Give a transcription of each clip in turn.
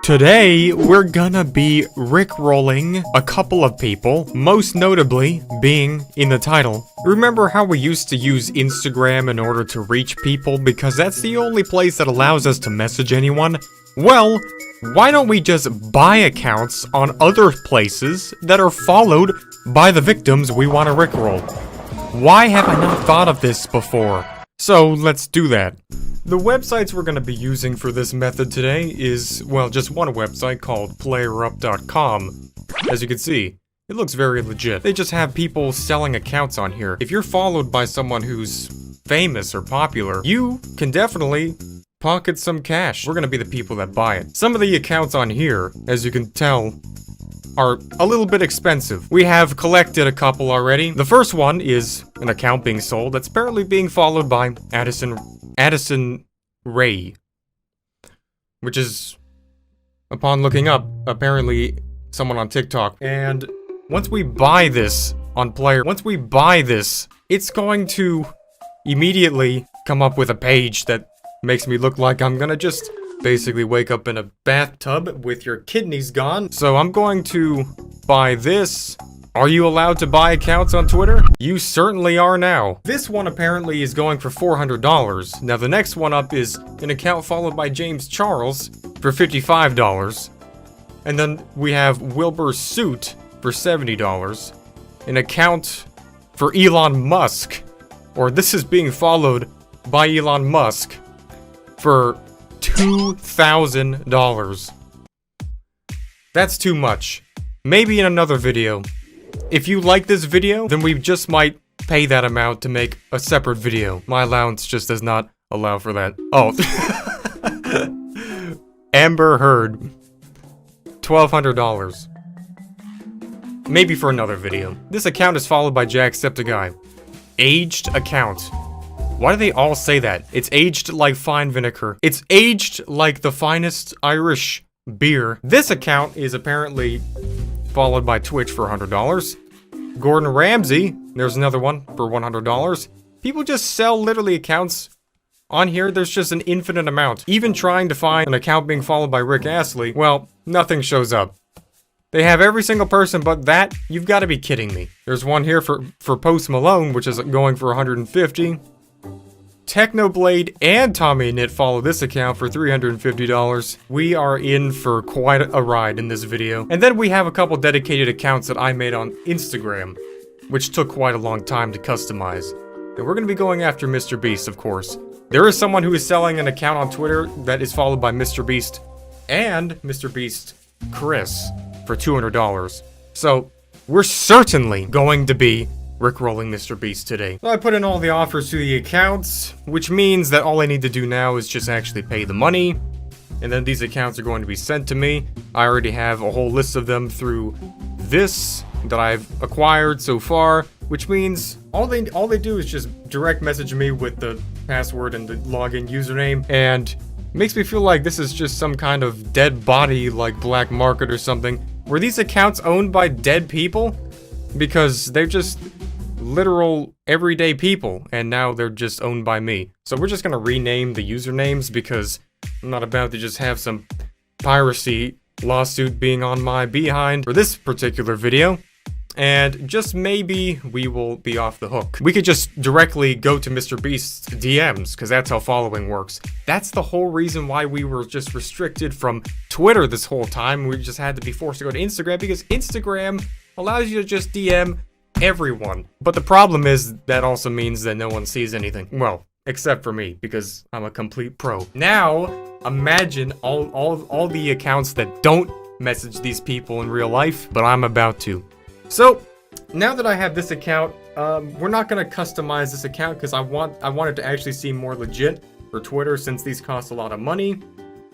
Today, we're gonna be rickrolling a couple of people, most notably being in the title. Remember how we used to use Instagram in order to reach people because that's the only place that allows us to message anyone? Well, why don't we just buy accounts on other places that are followed by the victims we want to rickroll? Why have I not thought of this before? So, let's do that. The websites we're going to be using for this method today is, well, just one website called playerup.com. As you can see, it looks very legit. They just have people selling accounts on here. If you're followed by someone who's famous or popular, you can definitely pocket some cash. We're going to be the people that buy it. Some of the accounts on here, as you can tell, are a little bit expensive. We have collected a couple already. The first one is an account being sold that's apparently being followed by Addison Ray, which is, upon looking up, apparently someone on TikTok. And once we buy this on it's going to immediately come up with a page that makes me look like I'm gonna just basically wake up in a bathtub with your kidneys gone. So I'm going to buy this. Are you allowed to buy accounts on Twitter? You certainly are now. This one apparently is going for $400. Now the next one up is an account followed by James Charles for $55. And then we have Wilbur Suit for $70. An account for Elon Musk, or this is being followed by Elon Musk, for $2,000. That's too much. Maybe in another video. If you like this video, then we just might pay that amount to make a separate video. My allowance just does not allow for that. Oh. Amber Heard. $1,200. Maybe for another video. This account is followed by Jacksepticeye. Aged account. Why do they all say that? It's aged like fine vinegar. It's aged like the finest Irish beer. This account is apparently followed by Twitch for $100. Gordon Ramsay, there's another one for $100. People just sell literally accounts on here. There's just an infinite amount. Even trying to find an account being followed by Rick Astley, well, nothing shows up. They have every single person but that. You've got to be kidding me. There's one here for Post Malone, which is going for $150. Technoblade and Tommy Knit follow this account for $350. We are in for quite a ride in this video. And then we have a couple dedicated accounts that I made on Instagram, which took quite a long time to customize. And we're going to be going after MrBeast, of course. There is someone who is selling an account on Twitter that is followed by MrBeast and MrBeast Chris for $200. So, we're certainly going to be rickrolling MrBeast today. So I put in all the offers to the accounts, which means that all I need to do now is just actually pay the money, and then these accounts are going to be sent to me. I already have a whole list of them through this that I've acquired so far, which means all they do is just direct message me with the password and the login username, and makes me feel like this is just some kind of dead body like black market or something. Were these accounts owned by dead people? Because they're just literal everyday people, and now they're just owned by me. So we're just gonna rename the usernames because I'm not about to just have some piracy lawsuit being on my behind for this particular video. And just maybe we will be off the hook. We could just directly go to MrBeast's DMs, because that's how following works. That's the whole reason why we were just restricted from Twitter this whole time. We just had to be forced to go to Instagram, because Instagram allows you to just DM everyone. But the problem is that also means that no one sees anything. Well, except for me, because I'm a complete pro. Now, imagine all the accounts that don't message these people in real life, but I'm about to. So, now that I have this account, we're not gonna customize this account because I want it to actually seem more legit for Twitter since these cost a lot of money.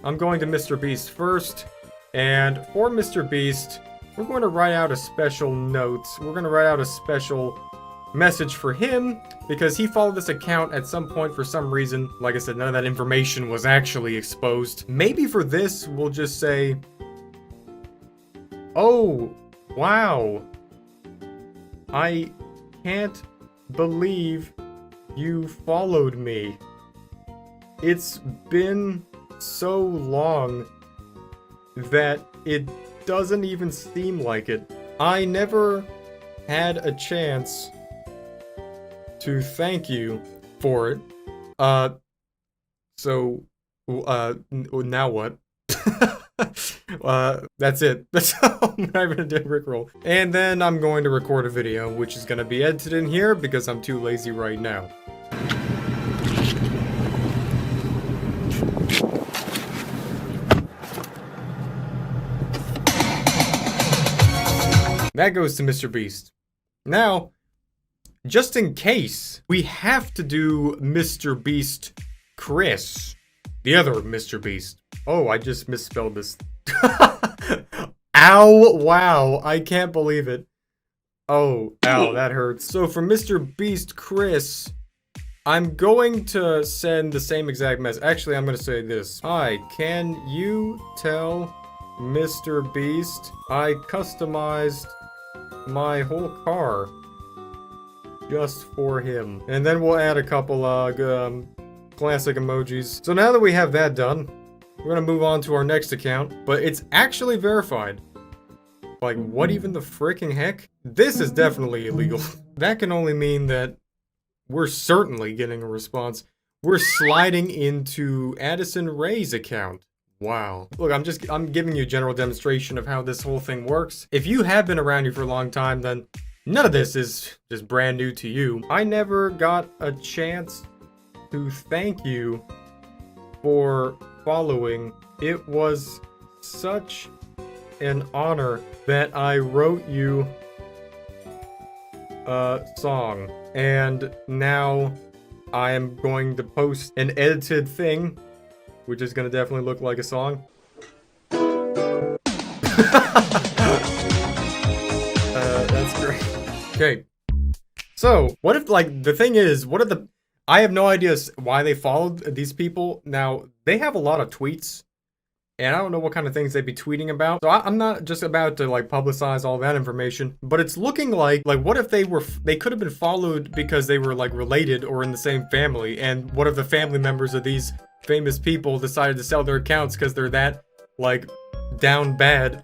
I'm going to MrBeast first, and for MrBeast, we're going to write out a special note. We're going to write out a special message for him because he followed this account at some point for some reason. Like I said, none of that information was actually exposed. Maybe for this, we'll just say, oh, wow. I can't believe you followed me. It's been so long. that it doesn't even seem like it. I never had a chance to thank you for it. Now what? That's it. That's all I'm gonna do, Rickroll. And then I'm going to record a video, which is gonna be edited in here because I'm too lazy right now. That goes to MrBeast. Now, just in case, we have to do MrBeast Chris. The other MrBeast. Oh, I just misspelled this. Ow, wow, I can't believe it. Oh, ow, that hurts. So for MrBeast Chris, I'm going to send the same exact message. Actually, I'm going to say this. Hi, can you tell MrBeast I customized my whole car just for him? And then we'll add a couple classic emojis. So now that we have that done, we're gonna move on to our next account, but it's actually verified. Like, what even the freaking heck? This is definitely illegal. That can only mean that we're certainly getting a response. We're sliding into Addison Ray's account. Wow. Look, I'm giving you a general demonstration of how this whole thing works. If you have been around here for a long time, then none of this is just brand new to you. I never got a chance to thank you for following. It was such an honor that I wrote you a song. And now I am going to post an edited thing, which is gonna definitely look like a song. That's great. Okay. So, what if, like, the thing is, I have no idea why they followed these people. Now, they have a lot of tweets, and I don't know what kind of things they'd be tweeting about. So I'm not just about to, like, publicize all that information, but it's looking like, what if they could have been followed because they were, like, related or in the same family, and what if the family members of these famous people decided to sell their accounts because they're that, like, down bad,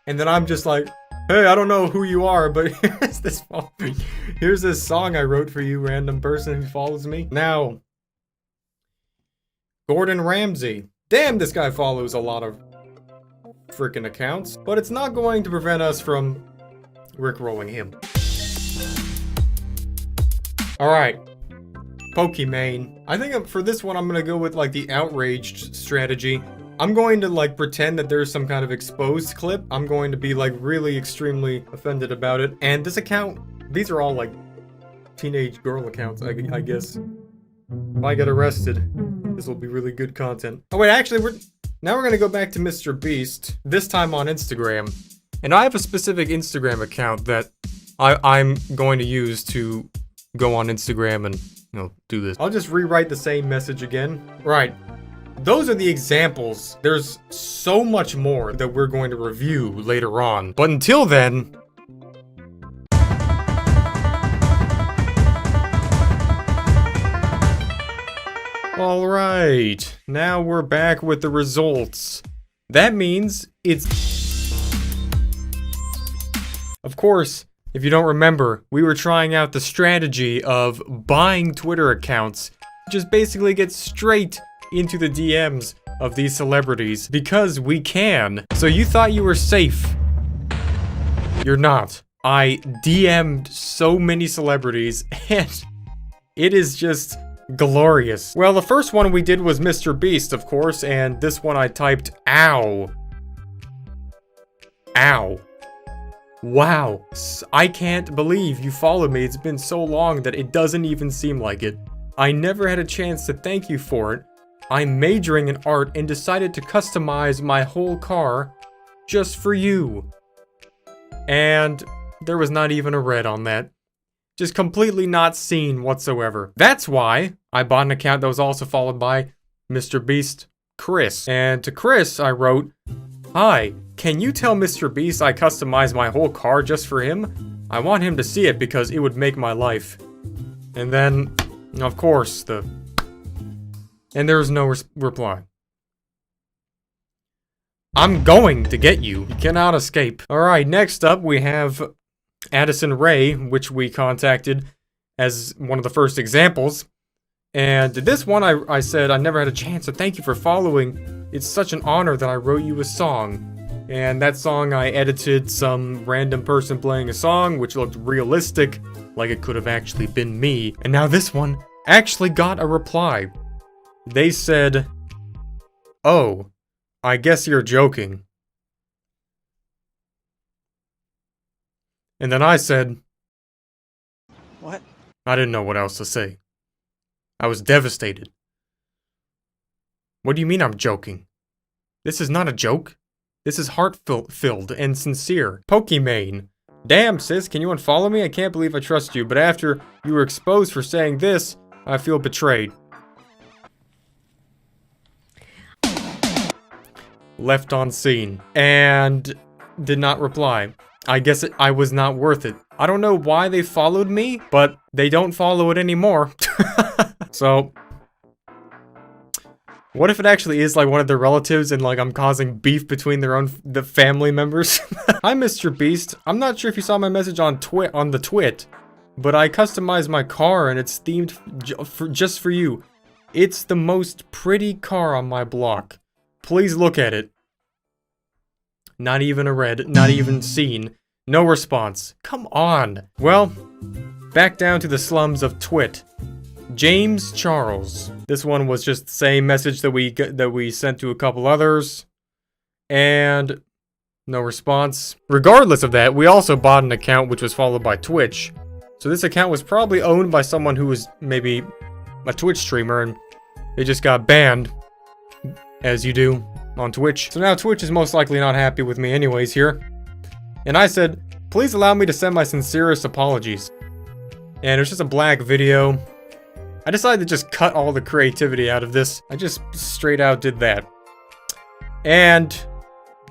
and then I'm just like, hey, I don't know who you are, but here's this song I wrote for you, random person who follows me. Now, Gordon Ramsay. Damn, this guy follows a lot of freaking accounts, but it's not going to prevent us from rickrolling him. Alright. Pokimane. I think for this one, I'm gonna go with, like, the outraged strategy. I'm going to, like, pretend that there's some kind of exposed clip. I'm going to be, like, really extremely offended about it. And this account, these are all, like, teenage girl accounts, I guess. If I get arrested, this will be really good content. Oh wait, actually, now we're gonna go back to MrBeast, this time on Instagram. And I have a specific Instagram account that I'm going to use to go on Instagram and, you know, do this. I'll just rewrite the same message again. Right. Those are the examples. There's so much more that we're going to review later on. But until then... Alright, now we're back with the results. That means it's... Of course, if you don't remember, we were trying out the strategy of buying Twitter accounts. Just basically get straight into the DMs of these celebrities because we can. So you thought you were safe. You're not. I DM'd so many celebrities and it is just glorious. Well, the first one we did was MrBeast, of course, and this one I typed ow. Ow. Wow. I can't believe you followed me. It's been so long that it doesn't even seem like it. I never had a chance to thank you for it. I'm majoring in art and decided to customize my whole car just for you. And there was not even a red on that. Just completely not seen whatsoever. That's why I bought an account that was also followed by MrBeast Chris. And to Chris, I wrote, hi, can you tell MrBeast I customized my whole car just for him? I want him to see it because it would make my life. And then, of course, and there was no reply. I'm going to get you. You cannot escape. Alright, next up we have Addison Ray, which we contacted as one of the first examples. And this one I said I never had a chance, so thank you for following. It's such an honor that I wrote you a song. And that song I edited some random person playing a song, which looked realistic, like it could have actually been me. And now this one actually got a reply. They said, "Oh, I guess you're joking." And then I said, "What?" I didn't know what else to say. I was devastated. What do you mean I'm joking? This is not a joke. This is heart-filled and sincere. Pokimane. Damn, sis, can you unfollow me? I can't believe I trust you, but after you were exposed for saying this, I feel betrayed. Left on scene. And did not reply. I guess I was not worth it. I don't know why they followed me, but they don't follow it anymore. So, what if it actually is like one of their relatives and like I'm causing beef between the family members? Hi, MrBeast. I'm not sure if you saw my message on the twit, but I customized my car and it's themed just for you. It's the most pretty car on my block. Please look at it. Not even a read, not even seen. No response. Come on. Well, back down to the slums of twit. James Charles. This one was just the same message that we sent to a couple others, and no response. Regardless of that, we also bought an account which was followed by Twitch. So this account was probably owned by someone who was maybe a Twitch streamer, and it just got banned, as you do on Twitch. So now Twitch is most likely not happy with me anyways here. And I said, please allow me to send my sincerest apologies. And it was just a black video. I decided to just cut all the creativity out of this. I just straight out did that. And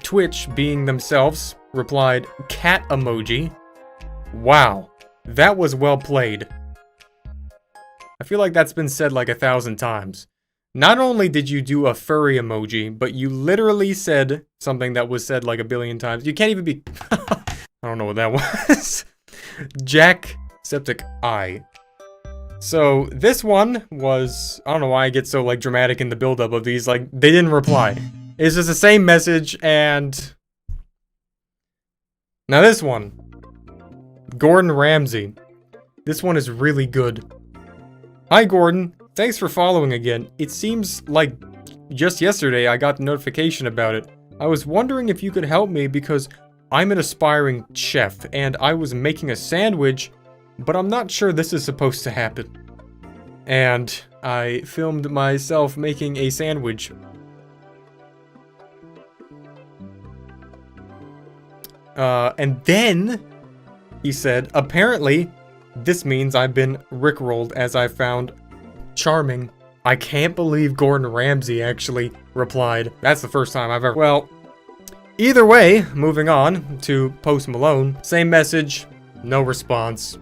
Twitch, being themselves, replied, cat emoji. Wow, that was well played. I feel like that's been said like 1,000 times. Not only did you do a furry emoji, but you literally said something that was said like 1 billion times. You can't even be... I don't know what that was. Jacksepticeye. So, this one was... I don't know why I get so, like, dramatic in the buildup of these. Like, they didn't reply. It's just the same message, and... Now this one. Gordon Ramsay. This one is really good. Hi, Gordon. Thanks for following again. It seems like just yesterday I got the notification about it. I was wondering if you could help me because I'm an aspiring chef, and I was making a sandwich, but I'm not sure this is supposed to happen. And I filmed myself making a sandwich. And then he said, apparently, this means I've been rickrolled as I found charming. I can't believe Gordon Ramsay actually replied. That's the first time I've ever... Well, either way, moving on to Post Malone. Same message, no response.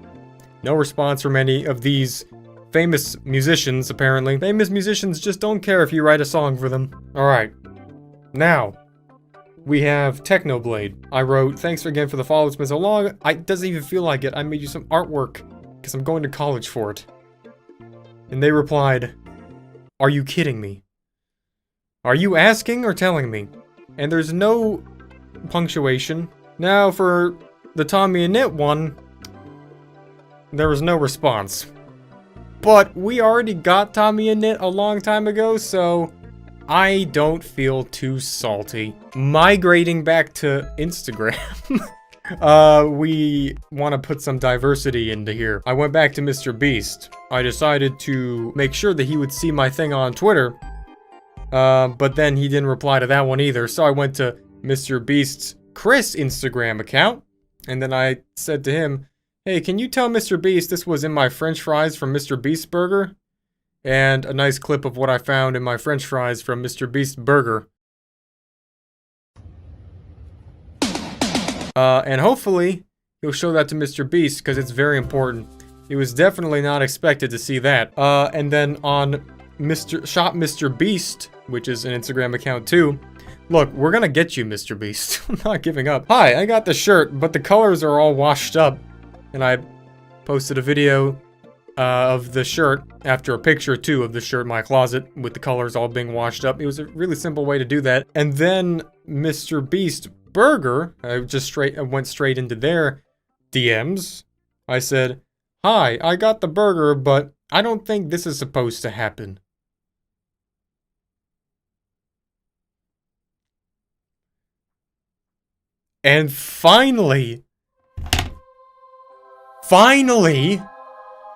No response from any of these famous musicians, apparently. Famous musicians just don't care if you write a song for them. Alright. Now, we have Technoblade. I wrote, thanks again for the follow. It's been so long. It doesn't even feel like it. I made you some artwork because I'm going to college for it. And they replied, are you kidding me? Are you asking or telling me? And there's no punctuation. Now for the Tommy and Knit one, there was no response. But we already got Tommy and Knit a long time ago, so I don't feel too salty. Migrating back to Instagram, we want to put some diversity into here. I went back to MrBeast. I decided to make sure that he would see my thing on Twitter, but then he didn't reply to that one either, so I went to MrBeast's Chris Instagram account, and then I said to him, hey, can you tell MrBeast this was in my french fries from MrBeast Burger? And a nice clip of what I found in my french fries from MrBeast Burger. And hopefully, he'll show that to MrBeast, because it's very important. He was definitely not expected to see that. And then on Shop MrBeast, which is an Instagram account too, Look, we're gonna get you, MrBeast. I'm not giving up. Hi, I got the shirt, but the colors are all washed up. And I posted a video of the shirt after a picture, too, of the shirt in my closet with the colors all being washed up. It was a really simple way to do that. And then MrBeast Burger, I went straight into their DMs. I said, hi, I got the burger, but I don't think this is supposed to happen. And finally,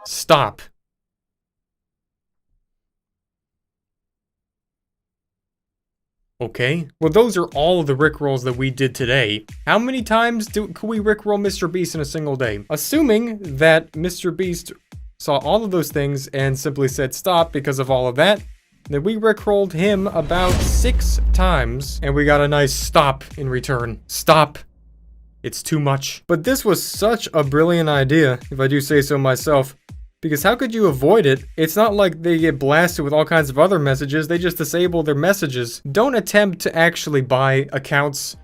stop. Okay, well those are all of the rickrolls that we did today. How many times could we rickroll MrBeast in a single day? Assuming that MrBeast saw all of those things and simply said stop because of all of that, then we rickrolled him about 6 times, and we got a nice stop in return. Stop. It's too much. But this was such a brilliant idea, if I do say so myself, because how could you avoid it? It's not like they get blasted with all kinds of other messages, they just disable their messages. Don't attempt to actually buy accounts,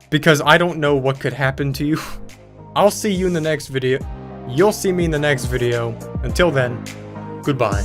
because I don't know what could happen to you. I'll see you in the next video. You'll see me in the next video. Until then, goodbye.